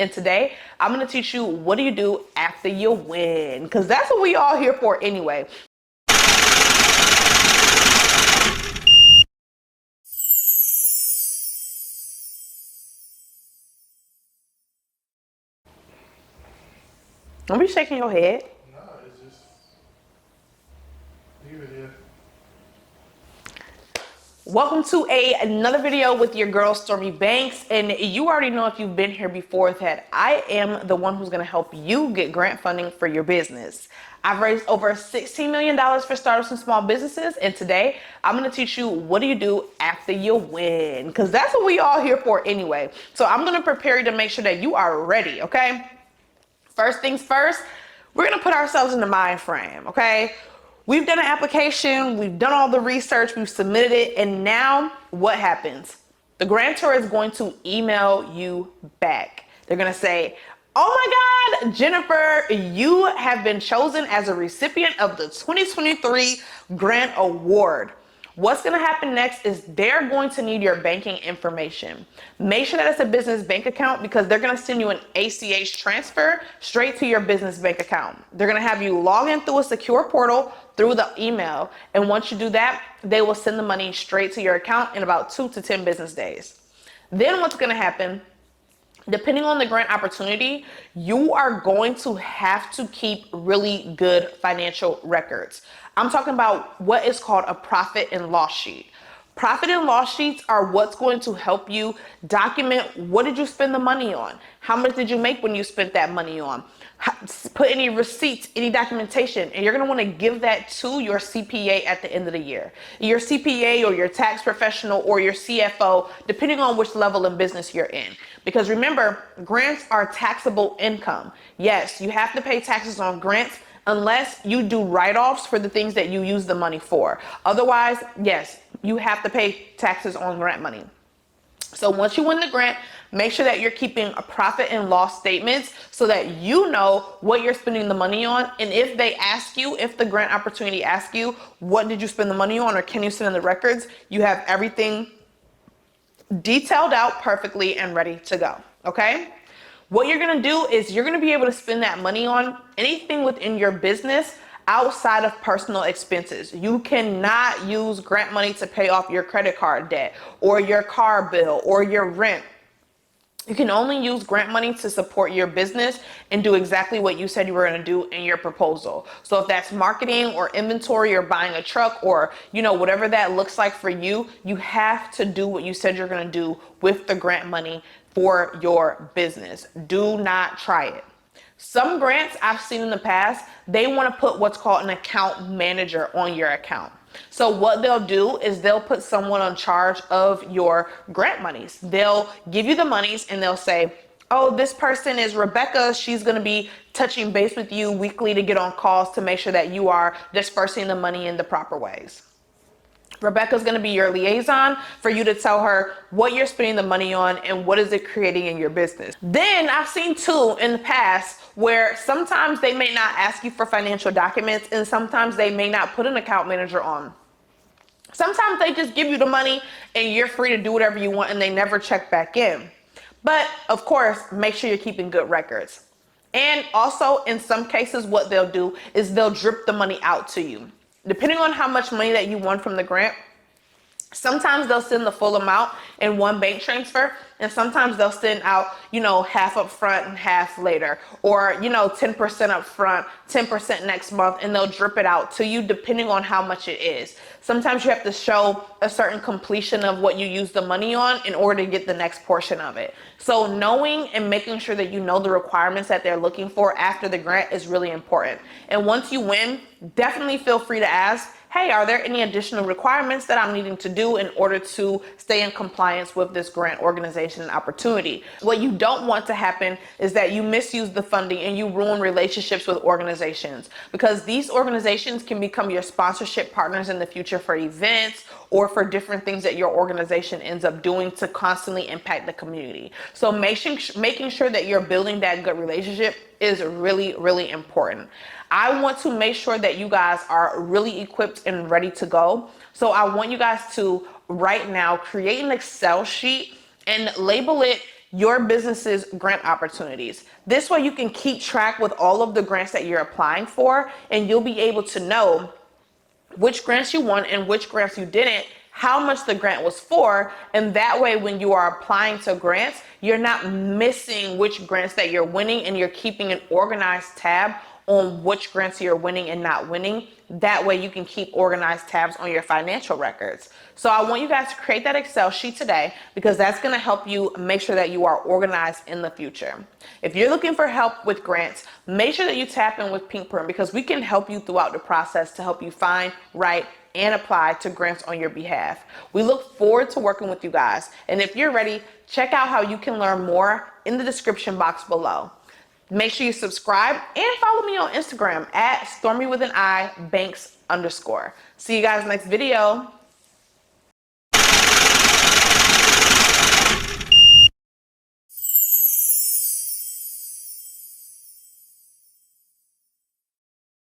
And today, I'm going to teach you what do you do after you win, because that's what we all here for anyway. Don't be shaking your head. No, it's just leave it here. Welcome to another video with your girl Stormy Banks, and you already know if you've been here before that I am the one who's going to help you get grant funding for your business. I've raised over $16 million for startups and small businesses, and today I'm going to teach you what do you do after you win, because that's what we all here for anyway. So I'm going to prepare you to make sure that you are ready, okay? First things first, we're going to put ourselves in the mind frame, okay? We've done an application, we've done all the research, we've submitted it, and now what happens? The grantor is going to email you back. They're going to say, oh my God, Jennifer, you have been chosen as a recipient of the 2023 grant award. What's going to happen next is they're going to need your banking information. Make sure that it's a business bank account, because they're going to send you an ACH transfer straight to your business bank account. They're going to have you log in through a secure portal through the email. And once you do that, they will send the money straight to your account in about 2 to 10 business days. Then what's going to happen, depending on the grant opportunity, you are going to have to keep really good financial records. I'm talking about what is called a profit and loss sheet. Profit and loss sheets are what's going to help you document what did you spend the money on? How much did you make when you spent that money on? Put any receipts, any documentation, and you're going to want to give that to your CPA at the end of the year. Your CPA or your tax professional or your CFO, depending on which level of business you're in. Because remember, grants are taxable income. Yes, you have to pay taxes on grants unless you do write-offs for the things that you use the money for. Otherwise, yes, you have to pay taxes on grant money. So once you win the grant, make sure that you're keeping a profit and loss statements so that you know what you're spending the money on. And if they ask you, if the grant opportunity asks you, what did you spend the money on, or can you send in the records, you have everything detailed out perfectly and ready to go, okay? What you're gonna do is you're gonna be able to spend that money on anything within your business outside of personal expenses. You cannot use grant money to pay off your credit card debt or your car bill or your rent. You can only use grant money to support your business and do exactly what you said you were going to do in your proposal. So if that's marketing or inventory or buying a truck or, whatever that looks like for you, you have to do what you said you're going to do with the grant money for your business. Do not try it. Some grants I've seen in the past, they want to put what's called an account manager on your account. So what they'll do is they'll put someone on charge of your grant monies. They'll give you the monies and they'll say, oh, this person is Rebecca. She's going to be touching base with you weekly to get on calls to make sure that you are dispersing the money in the proper ways. Rebecca's going to be your liaison for you to tell her what you're spending the money on and what is it creating in your business. Then I've seen too in the past where sometimes they may not ask you for financial documents and sometimes they may not put an account manager on. Sometimes they just give you the money and you're free to do whatever you want and they never check back in. But of course, make sure you're keeping good records. And also in some cases, what they'll do is they'll drip the money out to you. Depending on how much money that you won from the grant, sometimes they'll send the full amount in one bank transfer, and sometimes they'll send out, half up front and half later, or, 10% up front, 10% next month, and they'll drip it out to you depending on how much it is. Sometimes you have to show a certain completion of what you use the money on in order to get the next portion of it. So knowing and making sure that you know the requirements that they're looking for after the grant is really important. And once you win, definitely feel free to ask, hey, are there any additional requirements that I'm needing to do in order to stay in compliance with this grant organization and opportunity? What you don't want to happen is that you misuse the funding and you ruin relationships with organizations, because these organizations can become your sponsorship partners in the future for events or for different things that your organization ends up doing to constantly impact the community. So making sure that you're building that good relationship is really, really important. I want to make sure that you guys are really equipped and ready to go. So I want you guys to right now create an Excel sheet and label it your business's grant opportunities. This way you can keep track with all of the grants that you're applying for, and you'll be able to know which grants you won and which grants you didn't, how much the grant was for, and that way when you are applying to grants, you're not missing which grants that you're winning, and you're keeping an organized tab on which grants you're winning and not winning. That way you can keep organized tabs on your financial records. So I want you guys to create that Excel sheet today, because that's going to help you make sure that you are organized in the future. If you're looking for help with grants, make sure that you tap in with Pink Perm, because we can help you throughout the process to help you find, write, and apply to grants on your behalf. We look forward to working with you guys. And if you're ready, check out how you can learn more in the description box below. Make sure you subscribe and follow me on Instagram at Stormy with an I Banks _. See you guys next video.